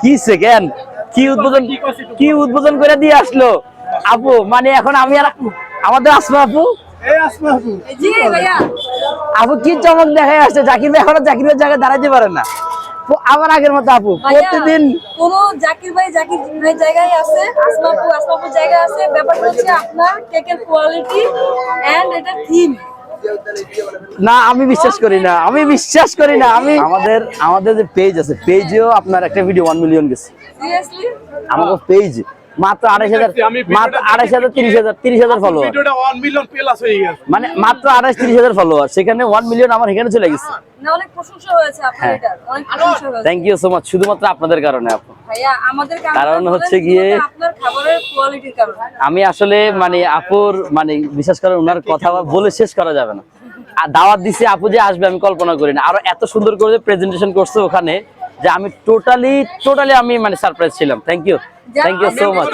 কি সেকেন্ড কি উদ্বোধন করে দিয়ে আসলো আপু, মানে এখন আমি আর আমাদের আসমা আপু, আপু কি চমক দেখায় আসছে। জাকির ভাই এখনো জাকির ভাইয়ের জায়গায় দাঁড়াতে পারে না, আবার আগের মতো আপু প্রতিদিন কোন জাকির ভাই জায়গায় আছে, আসমা আপু জায়গায় আছে। ব্যাপারটা হচ্ছে আপনার কেকের কোয়ালিটি এন্ড এটা থিম। না আমি বিশ্বাস করি না, আমাদের যে পেজ আছে, পেজেও আপনার একটা ভিডিও 1 মিলিয়ন গেছে সিরিয়াসলি আমাদের পেজ, মাত্র 28,000 30,000 ফলোয়ার, ভিডিওটা 1 মিলিয়ন প্লাস হয়ে গেছে, মানে মাত্র 28-30,000 ফলোয়ার, সেখানে 1 মিলিয়ন আমার এখানে চলে গেছে। না অনেক প্রশংসা হয়েছে আপনার, এটা অনেক প্রশংসা হয়েছে। থ্যাংক ইউ সো মাচ, শুধুমাত্র আপনাদের কারণে আপু। ভাইয়া আমাদের কারণ হচ্ছে গিয়ে আপনার খাবারের কোয়ালিটির কারণে। আমি আসলে মানে আপুর মানে বিশেষ করে ওনার কথা বলে শেষ করা যাবে না। আর দাওয়াত দিছে আপু যে আসবে আমি কল্পনা করি না, আরো এত সুন্দর করে প্রেজেন্টেশন করছে ওখানে যে আমি টোটালি আমি মানে সারপ্রাইজ ছিলাম। Thank you so much.